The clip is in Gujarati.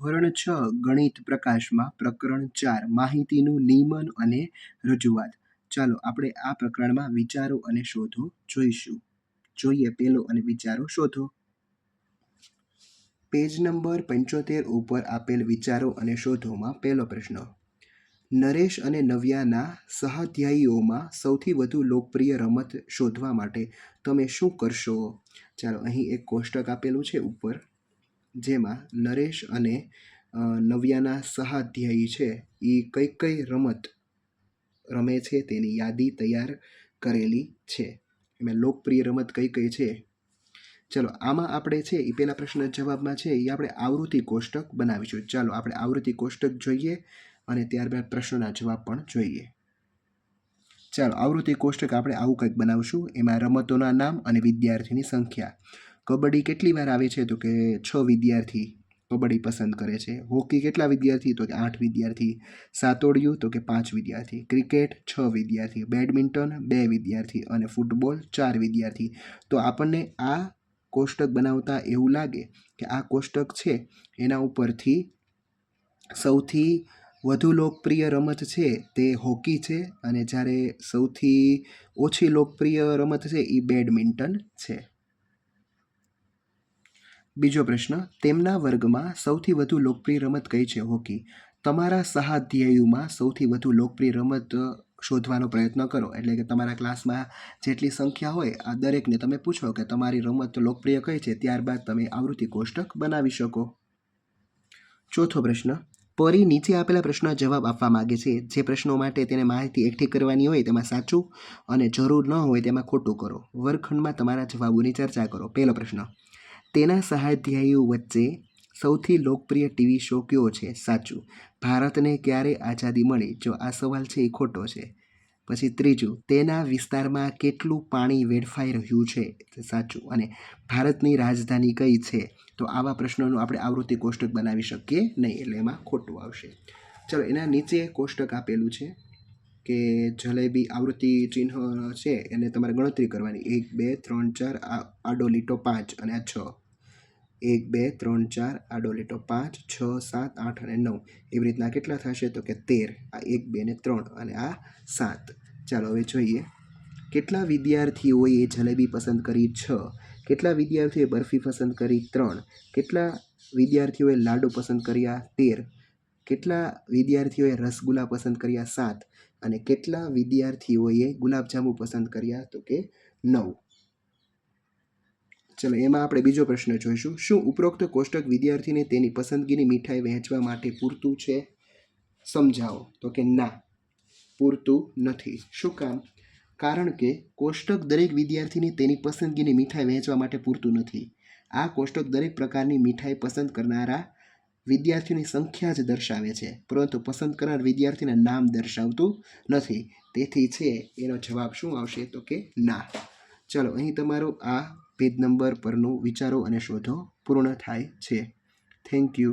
ધોરણ 6 ગણિત પ્રકાશમાં પ્રકરણ 4 માહિતીનું નિયમન અને રજૂઆત. ચાલો આપણે આ પ્રકરણમાં વિચારો અને શોધો જોઈશું. જોઈએ પેલો અને વિચારો શોધો. પેજ નંબર 75 ઉપર આપેલ વિચારો અને શોધોમાં પહેલો પ્રશ્ન. નરેશ અને નવ્યાના સહાધ્યાયીઓમાં સૌથી વધુ લોકપ્રિય રમત શોધવા માટે તમે શું કરશો? ચાલો અહીં એક કોષ્ટક આપેલું છે ઉપર, જેમાં નરેશ અને નવ્યાના સહાધ્યાયી છે એ કઈ કઈ રમત રમે છે તેની યાદી તૈયાર કરેલી છે. એમાં લોકપ્રિય રમત કઈ કઈ છે? ચલો આમાં આપણે છે એ પહેલા પ્રશ્ન જવાબમાં છે એ આપણે આવૃત્તિ કોષ્ટક બનાવીશું. ચાલો આપણે આવૃત્તિ કોષ્ટક જોઈએ અને ત્યારબાદ પ્રશ્નોના જવાબ પણ જોઈએ. ચાલો આવૃત્તિ કોષ્ટક આપણે આવું કંઈક બનાવશું. એમાં રમતોના નામ અને વિદ્યાર્થીની સંખ્યા. કબડ્ડી કેટલી વાર આવે છે? તો કે 6 વિદ્યાર્થી કબડ્ડી પસંદ કરે છે. હોકી કેટલા વિદ્યાર્થી? તો કે 8 વિદ્યાર્થી. સાતોડિયું તો કે 5 વિદ્યાર્થી. ક્રિકેટ 6 વિદ્યાર્થી. બેડમિન્ટન 2 વિદ્યાર્થી અને ફૂટબોલ 4 વિદ્યાર્થી. તો આપણને આ કોષ્ટક બનાવતા એવું લાગે કે આ કોષ્ટક છે એના ઉપરથી સૌથી વધુ લોકપ્રિય રમત છે તે હોકી છે, અને જ્યારે સૌથી ઓછી લોકપ્રિય રમત છે એ બેડમિન્ટન છે. બીજો પ્રશ્ન, તેમના વર્ગમાં સૌથી વધુ લોકપ્રિય રમત કઈ છે? હોકી. તમારા સહાધ્યાયીઓમાં સૌથી વધુ લોકપ્રિય રમત શોધવાનો પ્રયત્ન કરો. એટલે કે તમારા ક્લાસમાં જેટલી સંખ્યા હોય આ દરેકને તમે પૂછો કે તમારી રમત લોકપ્રિય કઈ છે, ત્યારબાદ તમે આવૃત્તિ કોષ્ટક બનાવી શકો. ચોથો પ્રશ્ન, પરી નીચે આપેલા પ્રશ્નનો જવાબ આપવા માંગે છે. જે પ્રશ્નો માટે તેને માહિતી એકઠી કરવાની હોય તેમાં સાચું અને જરૂર ન હોય તેમાં ખોટું કરો. વર્ગખંડમાં તમારા જવાબોની ચર્ચા કરો. પહેલો પ્રશ્ન, તેના સહાધ્યાયીઓ વચ્ચે સૌથી લોકપ્રિય ટીવી શો કયો છે? સાચું. ભારતને ક્યારે આઝાદી મળી? જો આ સવાલ છે એ ખોટો છે. પછી ત્રીજું, તેના વિસ્તારમાં કેટલું પાણી વેડફાઈ રહ્યું છે? સાચું. અને ભારતની રાજધાની કઈ છે? તો આવા પ્રશ્નોનું આપણે આવૃત્તિ કોષ્ટક બનાવી શકીએ નહીં, એટલે એમાં ખોટું આવશે. ચલો એના નીચે કોષ્ટક આપેલું છે કે જલેબી આવૃત્તિ ચિહ્ન છે એને તમારે ગણતરી કરવાની. 1 2 3 4 આડો લીટો 5 અને આ 6. 1 2 3 4 આડો લીટો 5 6 7 8 અને 9. એવી રીતના કેટલા થશે? તો કે 13. આ 1 2 ને 3 અને આ 7. ચાલો હવે જોઈએ. કેટલા વિદ્યાર્થીઓએ જલેબી પસંદ કરી? 6. કેટલા વિદ્યાર્થીઓએ બરફી પસંદ કરી? 3. કેટલા વિદ્યાર્થીઓએ લાડુ પસંદ કર્યા? 13. કેટલા વિદ્યાર્થીઓએ રસગુલ્લા પસંદ કર્યા? 7. અને કેટલા વિદ્યાર્થીઓએ ગુલાબજાંબુ પસંદ કર્યા? તો કે 9. ચલો એમાં આપણે બીજો પ્રશ્ન જોઈશું. શું ઉપરોક્ત કોષ્ટક વિદ્યાર્થીને તેની પસંદગીની મીઠાઈ વહેંચવા માટે પૂરતું છે? સમજાવો. તો કે ના, પૂરતું નથી. શું કામ? કારણ કે કોષ્ટક દરેક વિદ્યાર્થીને તેની પસંદગીની મીઠાઈ વહેંચવા માટે પૂરતું નથી. આ કોષ્ટક દરેક પ્રકારની મીઠાઈ પસંદ કરનારા વિદ્યાર્થીઓની સંખ્યા જ દર્શાવે છે, પરંતુ પસંદ કરનાર વિદ્યાર્થીના નામ દર્શાવતું નથી. તેથી છે એનો જવાબ શું આવશે? તો કે ના. ચલો અહીં તમારું આ પેજ નંબર પરનું વિચારો અને શોધો પૂર્ણ થાય છે. Thank you.